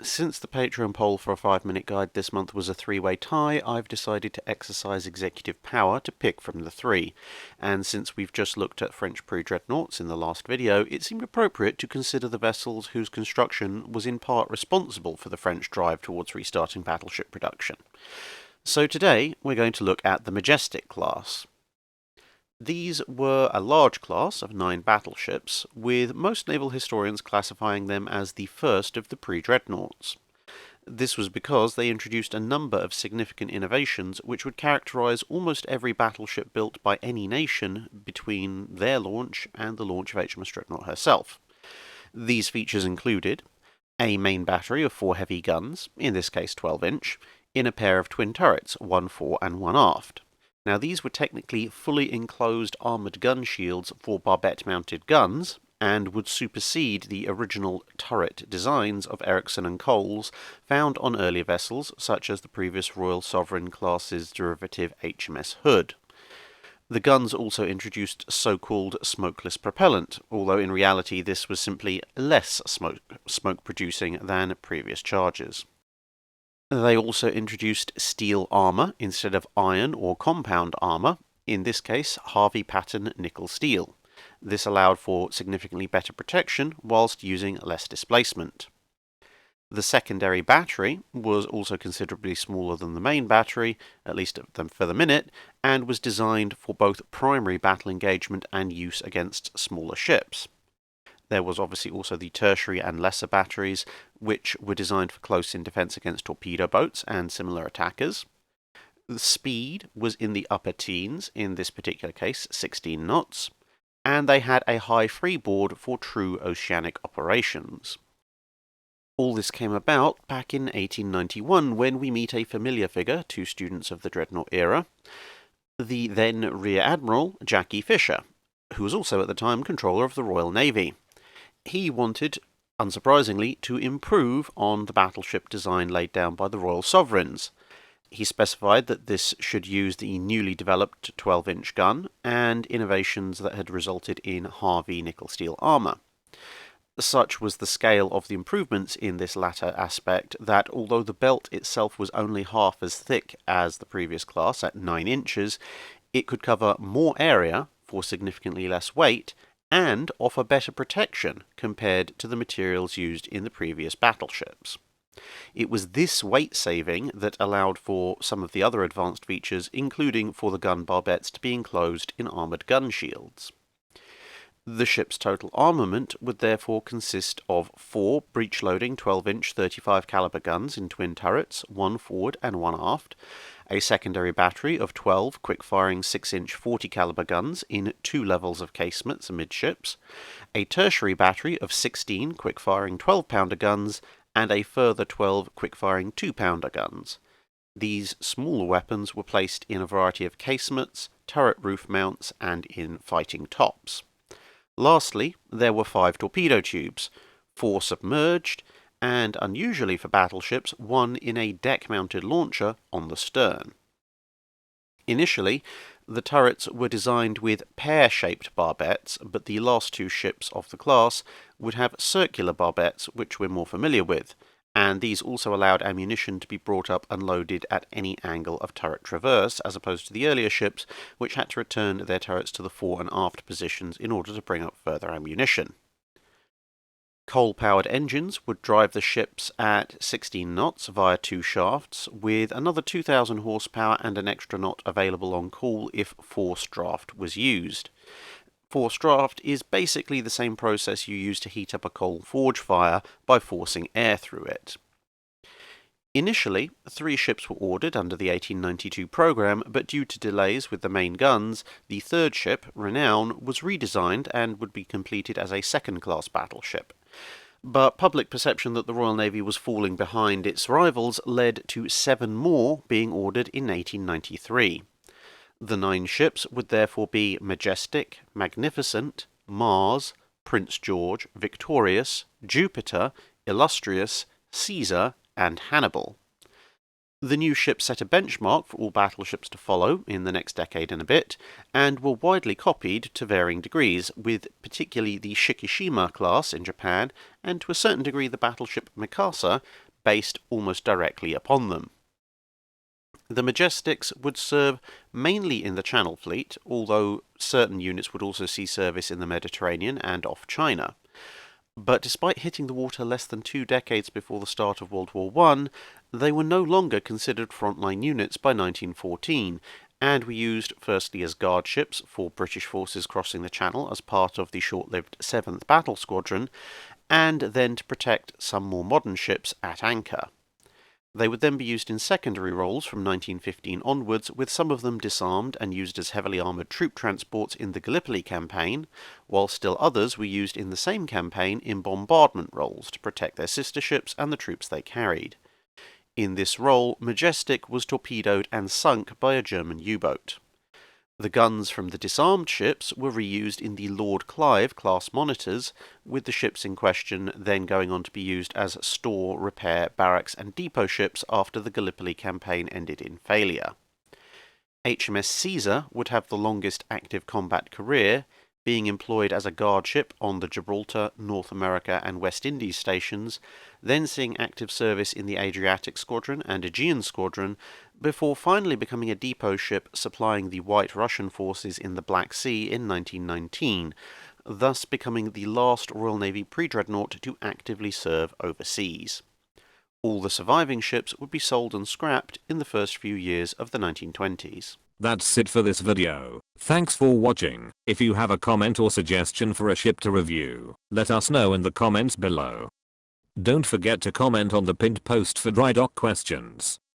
Since the Patreon poll for a 5-minute guide this month was a 3-way tie, I've decided to exercise executive power to pick from the 3. And since we've just looked at French pre-dreadnoughts in the last video, it seemed appropriate to consider the vessels whose construction was in part responsible for the French drive towards restarting battleship production. So today, we're going to look at the Majestic class. These were a large class of 9 battleships, with most naval historians classifying them as the first of the pre-dreadnoughts. This was because they introduced a number of significant innovations which would characterize almost every battleship built by any nation between their launch and the launch of HMS Dreadnought herself. These features included a main battery of 4 heavy guns, in this case 12-inch, in a pair of twin turrets, one fore and one aft. Now, these were technically fully enclosed armoured gun shields for barbette-mounted guns, and would supersede the original turret designs of Ericsson and Coles found on earlier vessels, such as the previous Royal Sovereign class's derivative HMS Hood. The guns also introduced so-called smokeless propellant, although in reality this was simply less smoke-producing than previous charges. They also introduced steel armour instead of iron or compound armour, in this case Harvey pattern nickel steel. This allowed for significantly better protection whilst using less displacement. The secondary battery was also considerably smaller than the main battery, at least for the minute, and was designed for both primary battle engagement and use against smaller ships. There was obviously also the tertiary and lesser batteries, which were designed for close-in defence against torpedo boats and similar attackers. The speed was in the upper teens, in this particular case 16 knots, and they had a high freeboard for true oceanic operations. All this came about back in 1891 when we meet a familiar figure to students of the Dreadnought era, the then Rear Admiral Jackie Fisher, who was also at the time controller of the Royal Navy. He wanted, unsurprisingly, to improve on the battleship design laid down by the Royal Sovereigns. He specified that this should use the newly developed 12-inch gun and innovations that had resulted in Harvey nickel steel armour. Such was the scale of the improvements in this latter aspect that although the belt itself was only half as thick as the previous class at 9 inches, it could cover more area for significantly less weight and offer better protection compared to the materials used in the previous battleships. It was this weight saving that allowed for some of the other advanced features, including for the gun barbettes to be enclosed in armoured gun shields. The ship's total armament would therefore consist of 4 breech-loading 12-inch 35 caliber guns in twin turrets, one forward and one aft, a secondary battery of 12 quick-firing 6-inch 40 caliber guns in 2 levels of casemates amidships, a tertiary battery of 16 quick-firing 12-pounder guns, and a further 12 quick-firing 2-pounder guns. These smaller weapons were placed in a variety of casemates, turret roof mounts, and in fighting tops. Lastly, there were 5 torpedo tubes, 4 submerged, and unusually for battleships, 1 in a deck-mounted launcher on the stern. Initially, the turrets were designed with pear-shaped barbettes, but the last 2 ships of the class would have circular barbettes, which we're more familiar with, and these also allowed ammunition to be brought up and loaded at any angle of turret traverse, as opposed to the earlier ships, which had to return their turrets to the fore and aft positions in order to bring up further ammunition. Coal-powered engines would drive the ships at 16 knots via 2 shafts, with another 2,000 horsepower and an extra knot available on call if forced draft was used. Forced draft is basically the same process you use to heat up a coal forge fire by forcing air through it. Initially, 3 ships were ordered under the 1892 programme, but due to delays with the main guns, the 3rd ship, Renown, was redesigned and would be completed as a second-class battleship. But public perception that the Royal Navy was falling behind its rivals led to 7 more being ordered in 1893. The 9 ships would therefore be Majestic, Magnificent, Mars, Prince George, Victorious, Jupiter, Illustrious, Caesar, and Hannibal. The new ships set a benchmark for all battleships to follow in the next decade and a bit, and were widely copied to varying degrees, with particularly the Shikishima class in Japan, and to a certain degree the battleship Mikasa, based almost directly upon them. The Majestics would serve mainly in the Channel Fleet, although certain units would also see service in the Mediterranean and off China. But despite hitting the water less than 2 decades before the start of World War I, they were no longer considered frontline units by 1914, and were used firstly as guard ships for British forces crossing the Channel as part of the short-lived 7th Battle Squadron, and then to protect some more modern ships at anchor. They would then be used in secondary roles from 1915 onwards, with some of them disarmed and used as heavily armoured troop transports in the Gallipoli campaign, while still others were used in the same campaign in bombardment roles to protect their sister ships and the troops they carried. In this role, Majestic was torpedoed and sunk by a German U-boat. The guns from the disarmed ships were reused in the Lord Clive class monitors, with the ships in question then going on to be used as store, repair, barracks and depot ships after the Gallipoli campaign ended in failure. HMS Caesar would have the longest active combat career, being employed as a guard ship on the Gibraltar, North America and West Indies stations, then seeing active service in the Adriatic Squadron and Aegean Squadron, before finally becoming a depot ship supplying the White Russian forces in the Black Sea in 1919, thus becoming the last Royal Navy pre-dreadnought to actively serve overseas. All the surviving ships would be sold and scrapped in the first few years of the 1920s. That's it for this video. Thanks for watching. If you have a comment or suggestion for a ship to review, let us know in the comments below. Don't forget to comment on the pinned post for dry dock questions.